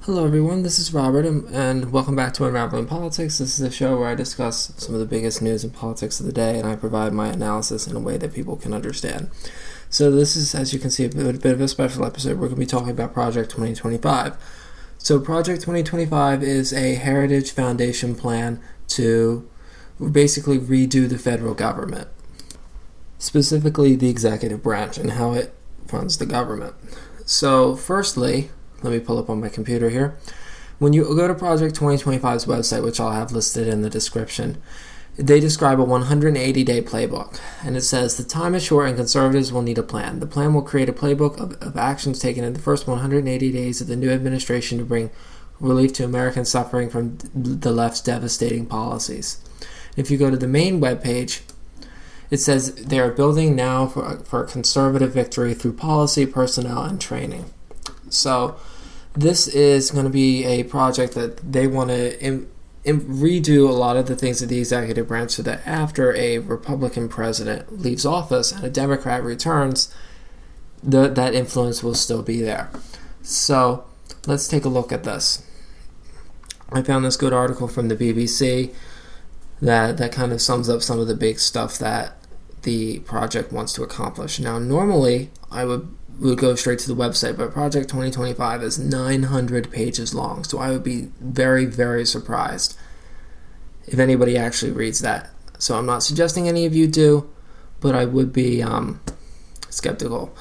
Hello, everyone. This is Robert, and welcome back to Unraveling Politics. This is a show where I discuss some of the biggest news and politics of the day, and I provide my analysis in a way that people can understand. So, this is, as you can see, a bit of a special episode. We're going to be talking about Project 2025. So, Project 2025 is a Heritage Foundation plan to basically redo the federal government, specifically the executive branch and how it runs the government. So, firstly, let me pull up on my computer here. When you go to Project 2025's website, which I'll have listed in the description, they describe a 180-day playbook. And it says, the time is short and conservatives will need a plan. The plan will create a playbook of actions taken in the first 180 days of the new administration to bring relief to Americans suffering from the left's devastating policies. If you go to the main webpage, it says they are building now for a conservative victory through policy, personnel, and training. So this is going to be a project that they want to redo a lot of the things of the executive branch so that after a Republican president leaves office and a Democrat returns, that influence will still be there. So let's take a look at this. I found this good article from the BBC that kind of sums up some of the big stuff that the project wants to accomplish. Now, normally I would go straight to the website, but Project 2025 is 900 pages long, so I would be very, very surprised if anybody actually reads that. So I'm not suggesting any of you do, but I would be skeptical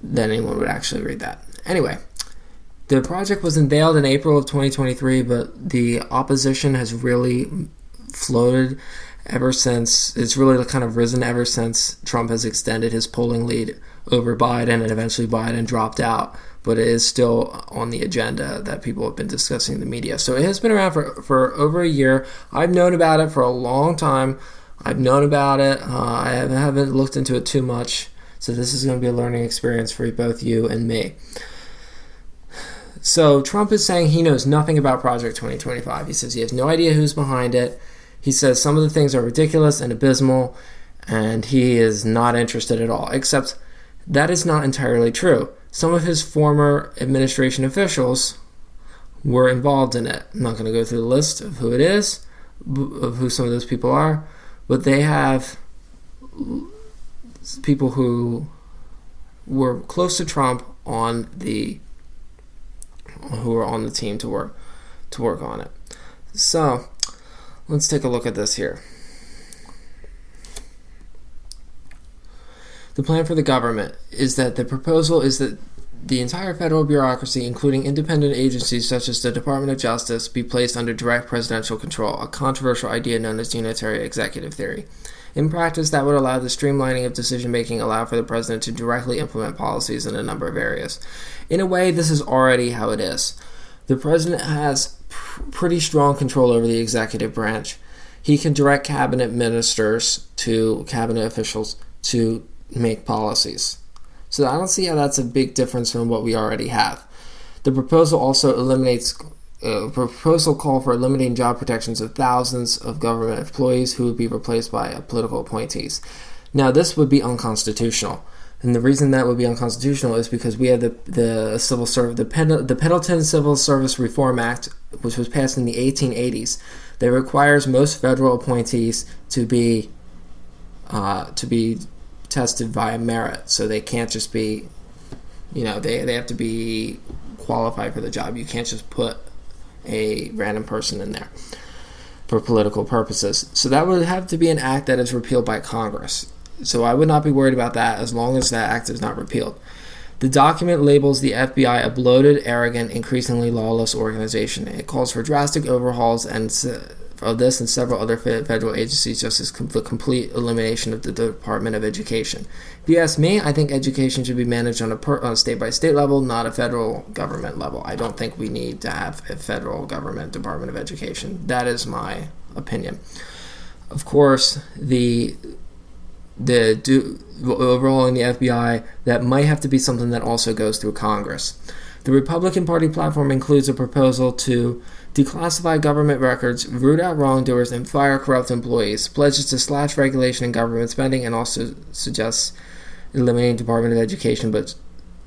that anyone would actually read that. Anyway, the project was unveiled in April of 2023, but the opposition has really floated ever since. It's really kind of risen ever since Trump has extended his polling lead over Biden, and eventually Biden dropped out, but it is still on the agenda that people have been discussing in the media. So it has been around for over a year. I've known about it for a long time. I've known about it. I haven't looked into it too much, so this is going to be a learning experience for both you and me. So Trump is saying he knows nothing about Project 2025. He says he has no idea who's behind it. He says some of the things are ridiculous and abysmal, and he is not interested at all, except that is not entirely true. Some of his former administration officials were involved in it. I'm not going to go through the list of who it is, of who some of those people are, but they have people who were close to Trump who were on the team to work on it. So let's take a look at this here. The plan for the government is that the proposal is that the entire federal bureaucracy, including independent agencies such as the Department of Justice, be placed under direct presidential control, a controversial idea known as unitary executive theory. In practice, that would allow the streamlining of decision-making, allow for the president to directly implement policies in a number of areas. In a way, this is already how it is. The president has pretty strong control over the executive branch. He can direct cabinet ministers to cabinet officials to make policies. So I don't see how that's a big difference from what we already have. The proposal also eliminates proposal call for eliminating job protections of thousands of government employees who would be replaced by political appointees. Now, this would be unconstitutional. And the reason that would be unconstitutional is because we have the civil service, the Pendleton Civil Service Reform Act, which was passed in the 1880s, that requires most federal appointees to be tested via merit. So they can't just be, they have to be qualified for the job. You can't just put a random person in there for political purposes. So that would have to be an act that is repealed by Congress. So I would not be worried about that as long as that act is not repealed. The document labels the FBI a bloated, arrogant, increasingly lawless organization. It calls for drastic overhauls of this and several other federal agencies, just as the complete elimination of the Department of Education. If you ask me, I think education should be managed on a state-by-state level, not a federal government level. I don't think we need to have a federal government Department of Education. That is my opinion. Of course, the overhauling the FBI, that might have to be something that also goes through Congress. The Republican Party platform includes a proposal to declassify government records, root out wrongdoers, and fire corrupt employees, pledges to slash regulation in government spending, and also suggests eliminating Department of Education, but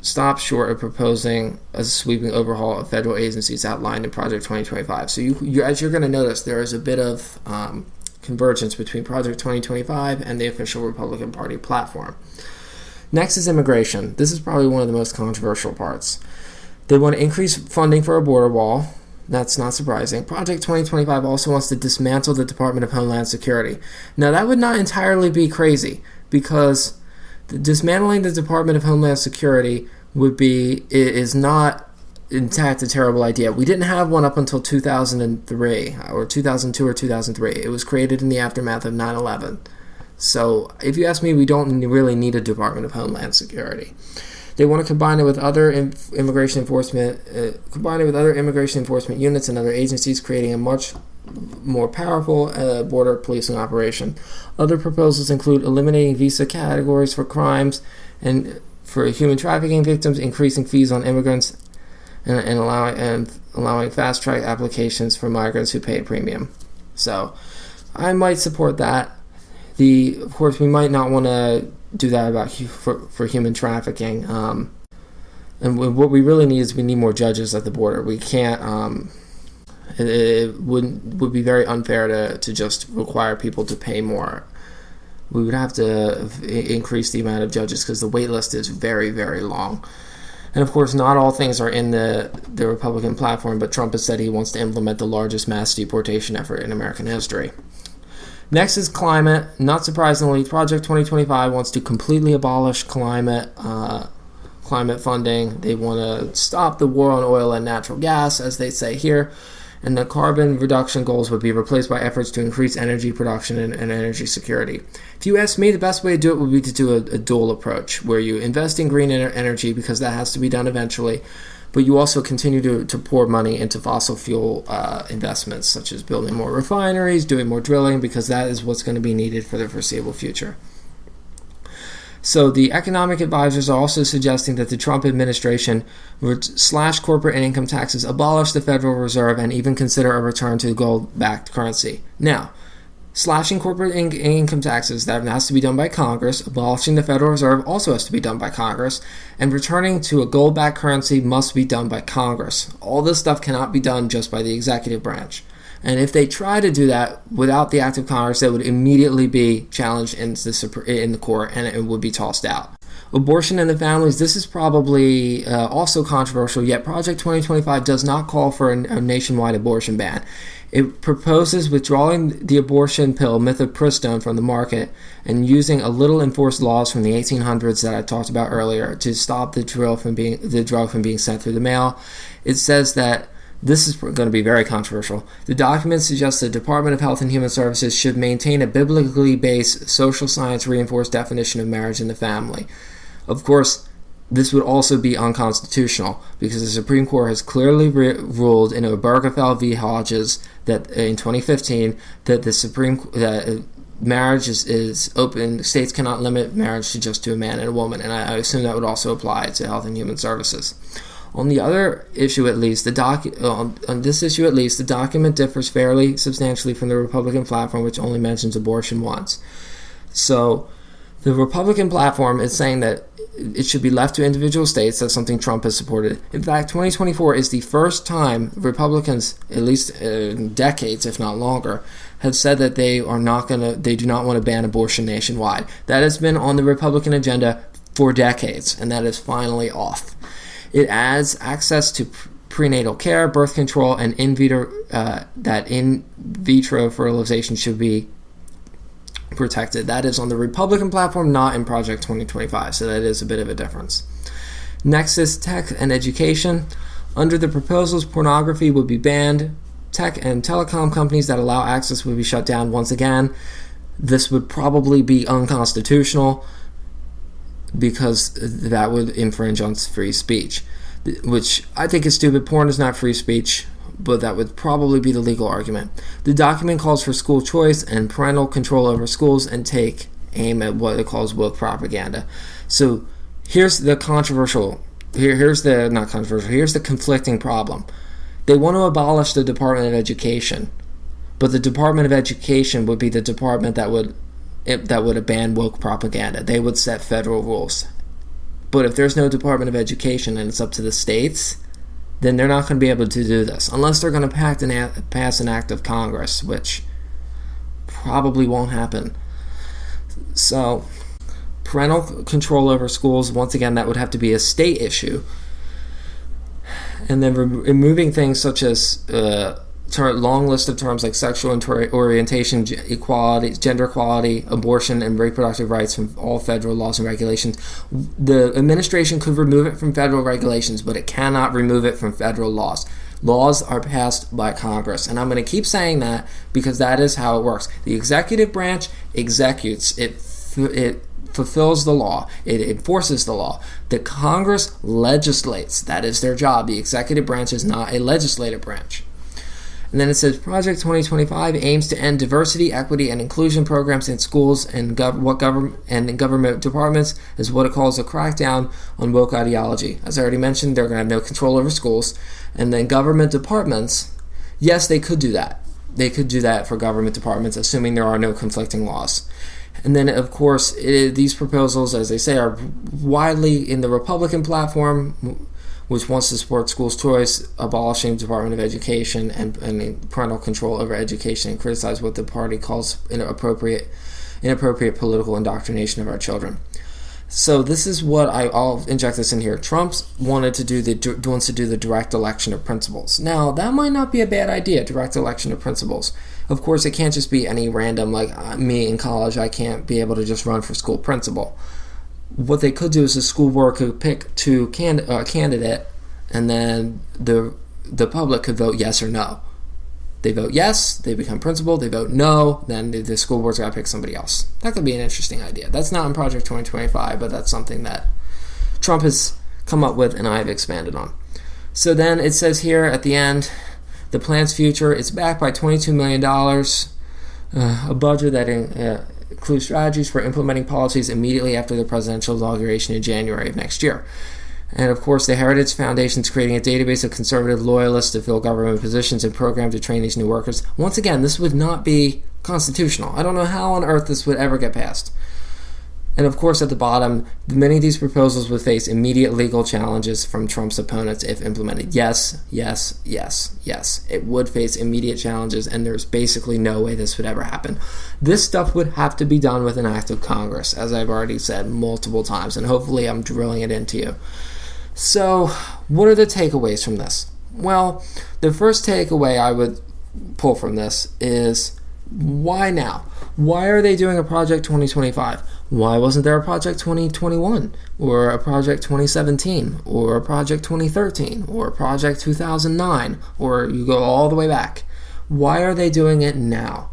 stop short of proposing a sweeping overhaul of federal agencies outlined in Project 2025. So as you're going to notice, there is a bit of convergence between Project 2025 and the official Republican Party platform. Next is immigration. This is probably one of the most controversial parts. They want to increase funding for a border wall. That's not surprising. Project 2025 also wants to dismantle the Department of Homeland Security. Now, that would not entirely be crazy, because dismantling the Department of Homeland Security is not, in fact, a terrible idea. We didn't have one up until 2003, or 2002 or 2003. It was created in the aftermath of 9/11. So, if you ask me, we don't really need a Department of Homeland Security. They want to combine it with other immigration enforcement units and other agencies, creating a much more powerful border policing operation. Other proposals include eliminating visa categories for crimes and for human trafficking victims, increasing fees on immigrants, and allowing fast-track applications for migrants who pay a premium. So, I might support that. Of course, we might not want to do that for human trafficking. And what we really need is we need more judges at the border. We can't. It would be very unfair to just require people to pay more. We would have to increase the amount of judges because the wait list is very, very long. And of course, not all things are in the Republican platform, but Trump has said he wants to implement the largest mass deportation effort in American history. Next is climate. Not surprisingly, Project 2025 wants to completely abolish climate funding. They want to stop the war on oil and natural gas, as they say here, and the carbon reduction goals would be replaced by efforts to increase energy production and energy security. If you ask me, the best way to do it would be to do a dual approach, where you invest in green energy, because that has to be done eventually, but you also continue to pour money into fossil fuel investments, such as building more refineries, doing more drilling, because that is what's going to be needed for the foreseeable future. So the economic advisors are also suggesting that the Trump administration would slash corporate and income taxes, abolish the Federal Reserve, and even consider a return to gold-backed currency. Now, slashing corporate income taxes, that has to be done by Congress. Abolishing the Federal Reserve also has to be done by Congress. And returning to a gold-backed currency must be done by Congress. All this stuff cannot be done just by the executive branch. And if they try to do that without the act of Congress, it would immediately be challenged in the court, and it would be tossed out. Abortion and the families, this is probably also controversial, yet Project 2025 does not call for a nationwide abortion ban. It proposes withdrawing the abortion pill mifepristone from the market and using a little enforced laws from the 1800s that I talked about earlier to stop the drug from being sent through the mail. It says that this is going to be very controversial. The document suggests the Department of Health and Human Services should maintain a biblically based, social science reinforced definition of marriage and the family. Of course, this would also be unconstitutional because the Supreme Court has clearly ruled in Obergefell v. Hodges that in 2015 that marriage is open. States cannot limit marriage to just to a man and a woman, and I assume that would also apply to Health and Human Services. On the other issue, at least, on this issue at least, the document differs fairly substantially from the Republican platform, which only mentions abortion once. So, the Republican platform is saying that it should be left to individual states. That's something Trump has supported. In fact, 2024 is the first time Republicans, at least in decades, if not longer, have said that they do not want to ban abortion nationwide. That has been on the Republican agenda for decades, and that is finally off. It adds access to prenatal care, birth control, and in vitro fertilization should be protected. That is on the Republican platform, not in Project 2025, so that is a bit of a difference. Next is tech and education. Under the proposals, pornography would be banned. Tech and telecom companies that allow access would be shut down once again. This would probably be unconstitutional because that would infringe on free speech, which I think is stupid. Porn is not free speech, but that would probably be the legal argument. The document calls for school choice and parental control over schools and take aim at what it calls woke propaganda. So here's the here's the conflicting problem. They want to abolish the Department of Education, but the Department of Education would be the department that would ban woke propaganda. They would set federal rules. But if there's no Department of Education and it's up to the states, then they're not going to be able to do this unless they're going to pass an act of Congress, which probably won't happen. So, parental control over schools, once again, that would have to be a state issue. And then removing things such as long list of terms like sexual orientation, equality, gender equality, abortion, and reproductive rights from all federal laws and regulations. The administration could remove it from federal regulations, but it cannot remove it from federal laws. Laws are passed by Congress, and I'm going to keep saying that because that is how it works. The executive branch executes it. It fulfills the law. It enforces the law. The Congress legislates. That is their job. The executive branch is not a legislative branch. And then it says Project 2025 aims to end diversity, equity, and inclusion programs in schools and in government departments, is what it calls a crackdown on woke ideology. As I already mentioned, they're going to have no control over schools. And then government departments, yes, they could do that. They could do that for government departments, assuming there are no conflicting laws. And then, of course, these proposals, as they say, are widely in the Republican platform, which wants to support school's choice, abolishing Department of Education and parental control over education, and criticize what the party calls inappropriate political indoctrination of our children. So this is what I'll inject this in here. Trump wants to do the direct election of principals. Now, that might not be a bad idea, direct election of principals. Of course, it can't just be any random, like me in college, I can't be able to just run for school principal. What they could do is the school board could pick a candidate, and then the public could vote yes or no. They vote yes, they become principal. They vote no, then the school board's got to pick somebody else. That could be an interesting idea. That's not in Project 2025, but that's something that Trump has come up with and I've expanded on. So then it says here at the end, the plan's future, it's backed by $22 million, a budget that includes strategies for implementing policies immediately after the presidential inauguration in January of next year. And of course, the Heritage Foundation is creating a database of conservative loyalists to fill government positions and program to train these new workers. Once again, this would not be constitutional. I don't know how on earth this would ever get passed. And of course, at the bottom, many of these proposals would face immediate legal challenges from Trump's opponents if implemented. Yes, yes, yes, yes. It would face immediate challenges, and there's basically no way this would ever happen. This stuff would have to be done with an act of Congress, as I've already said multiple times, and hopefully I'm drilling it into you. So, what are the takeaways from this? Well, the first takeaway I would pull from this is, why now? Why are they doing a Project 2025? Why wasn't there a Project 2021, or a Project 2017, or a Project 2013, or a Project 2009, or you go all the way back? Why are they doing it now?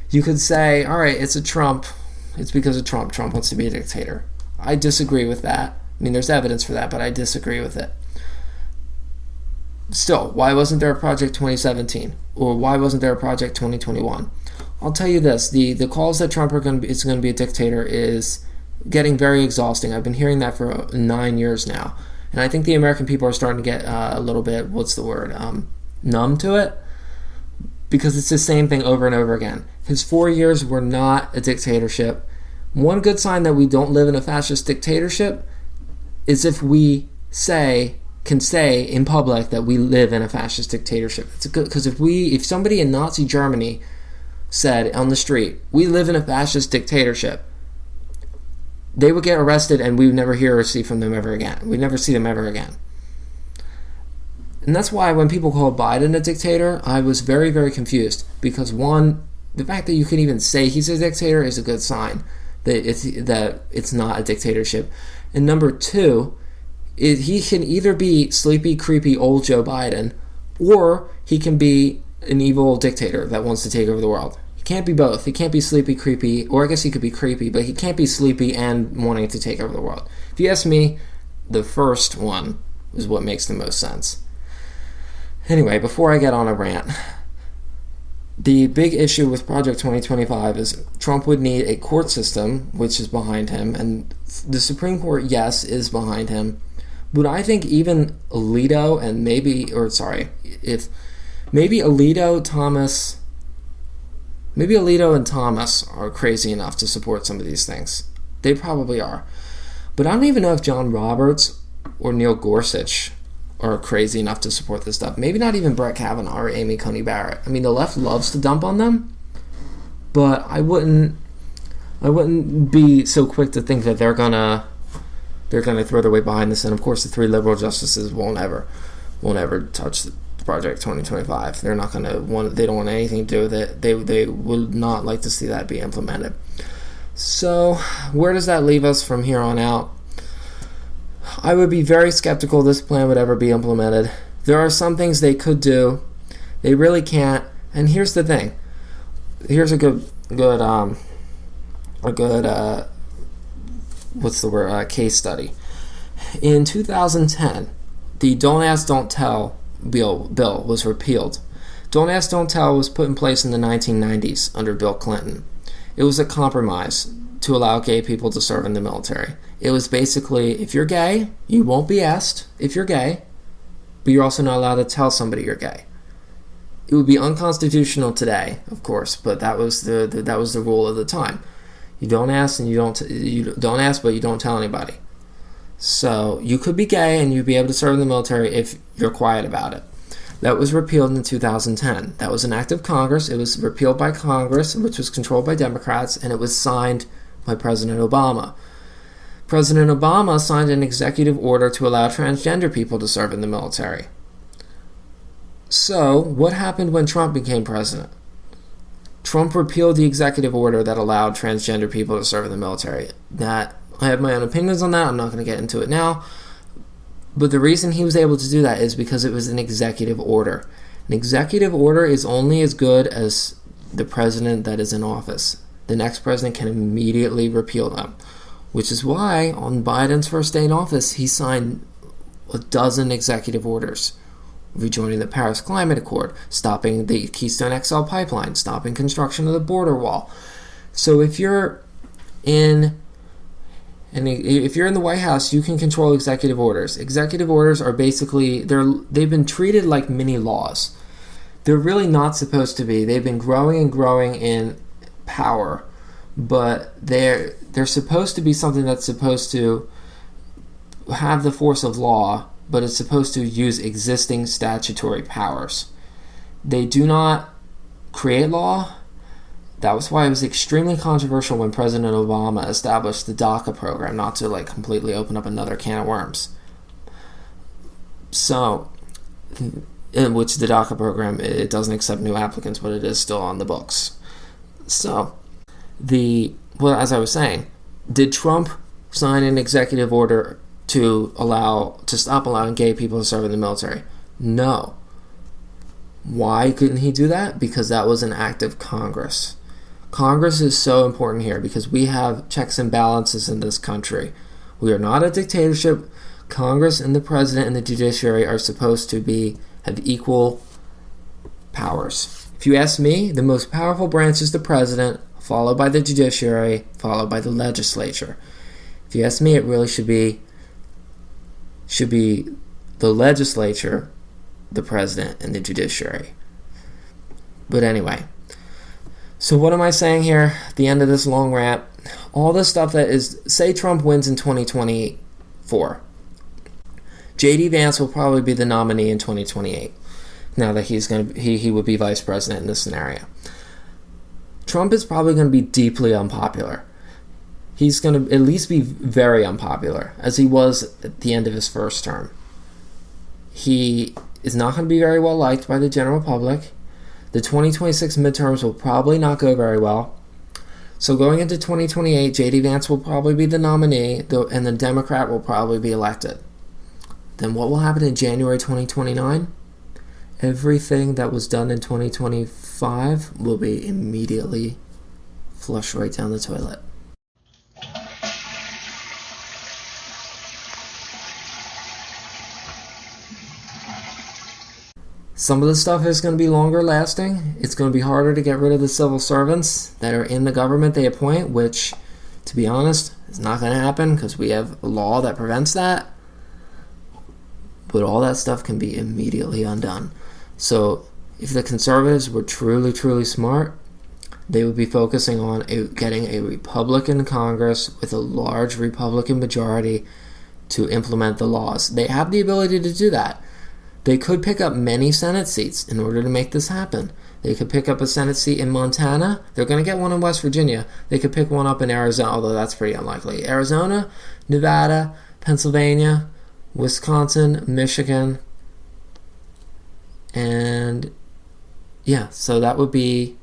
You could say, all right, it's because of Trump. Trump wants to be a dictator. I disagree with that. I mean, there's evidence for that, but I disagree with it. Still, why wasn't there a Project 2017? Or why wasn't there a Project 2021? I'll tell you this, the calls that Trump is going to be a dictator is getting very exhausting. I've been hearing that for 9 years now. And I think the American people are starting to get a little bit, numb to it. Because it's the same thing over and over again. His 4 years were not a dictatorship. One good sign that we don't live in a fascist dictatorship is if we can say in public that we live in a fascist dictatorship. It's good, because if somebody in Nazi Germany said on the street, we live in a fascist dictatorship, they would get arrested and we would never hear or see from them ever again. We'd never see them ever again. And that's why when people call Biden a dictator, I was very, very confused. Because one, the fact that you can even say he's a dictator is a good sign that it's not a dictatorship. And number two, he can either be sleepy, creepy old Joe Biden, or he can be an evil dictator that wants to take over the world. He can't be both. He can't be sleepy, creepy, or I guess he could be creepy, but he can't be sleepy and wanting to take over the world. If you ask me, the first one is what makes the most sense. Anyway, before I get on a rant, the big issue with Project 2025 is Trump would need a court system, which is behind him, and the Supreme Court, yes, is behind him. But I think even Alito and maybe Alito and Thomas are crazy enough to support some of these things. They probably are. But I don't even know if John Roberts or Neil Gorsuch are crazy enough to support this stuff. Maybe not even Brett Kavanaugh or Amy Coney Barrett. I mean, the left loves to dump on them, but I wouldn't be so quick to think that they're gonna throw their weight behind this. And of course, the 3 liberal justices won't ever touch the Project 2025. They're not gonna want. They don't want anything to do with it. They would not like to see that be implemented. So, where does that leave us from here on out? I would be very skeptical this plan would ever be implemented. There are some things they could do. They really can't. And here's the thing. Here's a good case study. In 2010, the Don't Ask, Don't Tell bill was repealed. Don't Ask, Don't Tell was put in place in the 1990s under Bill Clinton. It was a compromise to allow gay people to serve in the military. It was basically, if you're gay, you won't be asked if you're gay, but you're also not allowed to tell somebody you're gay. It would be unconstitutional today, of course, but that was the rule of the time. You don't ask, and you don't ask, but you don't tell anybody. So you could be gay and you'd be able to serve in the military if you're quiet about it. That was repealed in 2010. That was an act of Congress. It was repealed by Congress, which was controlled by Democrats, and it was signed by President Obama. President Obama signed an executive order to allow transgender people to serve in the military. So, what happened when Trump became president? Trump repealed the executive order that allowed transgender people to serve in the military. That I have my own opinions on that. I'm not going to get into it now. But the reason he was able to do that is because it was an executive order. An executive order is only as good as the president that is in office. The next president can immediately repeal them, which is why on Biden's first day in office, he signed a dozen executive orders, rejoining the Paris Climate Accord, stopping the Keystone XL pipeline, stopping construction of the border wall. So if you're in the White House, you can control executive orders. Executive orders are basically, they've been treated like mini laws. They're really not supposed to be. They've been growing and growing in power, but they're supposed to be something that's supposed to have the force of law, but it's supposed to use existing statutory powers. They do not create law. That was why it was extremely controversial when President Obama established the DACA program, not to completely open up another can of worms. So, in which the DACA program, it doesn't accept new applicants, but it is still on the books. So, as I was saying, did Trump sign an executive order to stop allowing gay people to serve in the military? No. Why couldn't he do that? Because that was an act of Congress. Congress is so important here because we have checks and balances in this country. We are not a dictatorship. Congress and the president and the judiciary are supposed to have equal powers. If you ask me, the most powerful branch is the president, followed by the judiciary, followed by the legislature. If you ask me, it really should be the legislature, the president, and the judiciary. But anyway, so what am I saying here at the end of this long rant? All this stuff that is, say Trump wins in 2024. J.D. Vance will probably be the nominee in 2028. Now that he would be vice president in this scenario. Trump is probably going to be deeply unpopular. He's going to at least be very unpopular, as he was at the end of his first term. He is not going to be very well liked by the general public. The 2026 midterms will probably not go very well. So going into 2028, J.D. Vance will probably be the nominee, and the Democrat will probably be elected. Then what will happen in January 2029? Everything that was done in 2025 will be immediately flushed right down the toilet. Some of the stuff is going to be longer lasting. It's going to be harder to get rid of the civil servants that are in the government they appoint, which, to be honest, is not going to happen because we have a law that prevents that. But all that stuff can be immediately undone. So if the conservatives were truly, truly smart, they would be focusing on getting a Republican Congress with a large Republican majority to implement the laws. They have the ability to do that. They could pick up many Senate seats in order to make this happen. They could pick up a Senate seat in Montana. They're going to get one in West Virginia. They could pick one up in Arizona, although that's pretty unlikely. Arizona, Nevada, Pennsylvania, Wisconsin, Michigan, and yeah, so that would be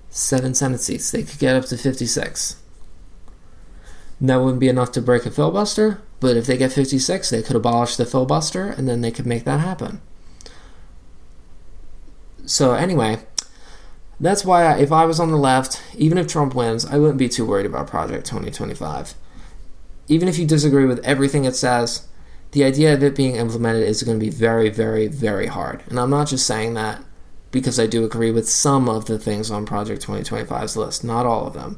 7 Senate seats. They could get up to 56. That wouldn't be enough to break a filibuster, but if they get 56, they could abolish the filibuster, and then they could make that happen. So anyway, that's why if I was on the left, even if Trump wins, I wouldn't be too worried about Project 2025. Even if you disagree with everything it says, the idea of it being implemented is going to be very, very, very hard. And I'm not just saying that because I do agree with some of the things on Project 2025's list, not all of them.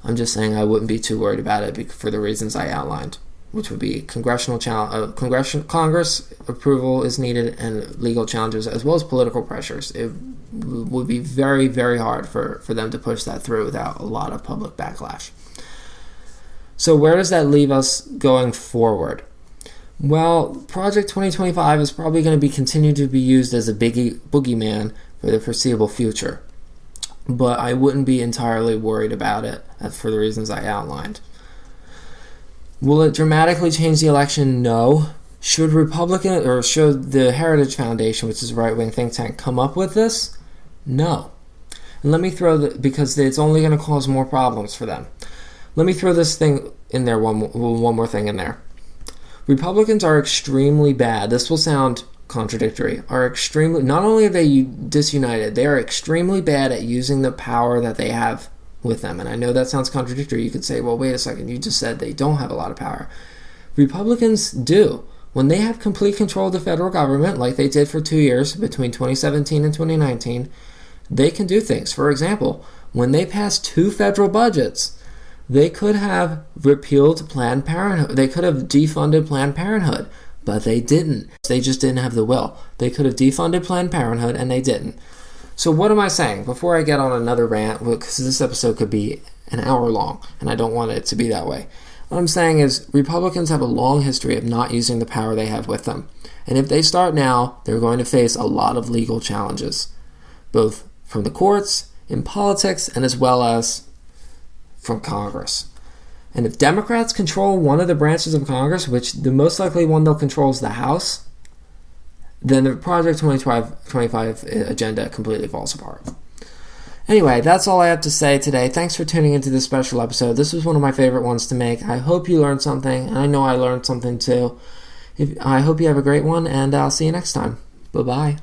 I'm just saying I wouldn't be too worried about it for the reasons I outlined, which would be Congress approval is needed and legal challenges as well as political pressures. It would be very, very hard for them to push that through without a lot of public backlash. So where does that leave us going forward? Well, Project 2025 is probably going to be continued to be used as a boogeyman for the foreseeable future. But I wouldn't be entirely worried about it for the reasons I outlined. Will it dramatically change the election? No. Should the Heritage Foundation, which is a right-wing think tank, come up with this? No. And let me because it's only going to cause more problems for them. Let me throw this thing in there, one more thing in there. Republicans are extremely bad. This will sound contradictory. Not only are they disunited, they are extremely bad at using the power that they have with them. And I know that sounds contradictory. You could say, well, wait a second, you just said they don't have a lot of power. Republicans do. When they have complete control of the federal government, like they did for 2 years between 2017 and 2019, they can do things. For example, when they passed 2 federal budgets, they could have repealed Planned Parenthood. They could have defunded Planned Parenthood, but they didn't. They just didn't have the will. They could have defunded Planned Parenthood, and they didn't. So what am I saying? Before I get on another rant, because this episode could be an hour long, and I don't want it to be that way. What I'm saying is Republicans have a long history of not using the power they have with them. And if they start now, they're going to face a lot of legal challenges, both from the courts, in politics, and as well as from Congress. And if Democrats control one of the branches of Congress, which the most likely one they'll control is the House, then the Project 2025 agenda completely falls apart. Anyway, that's all I have to say today. Thanks for tuning into this special episode. This was one of my favorite ones to make. I hope you learned something, and I know I learned something too. I hope you have a great one, and I'll see you next time. Bye-bye.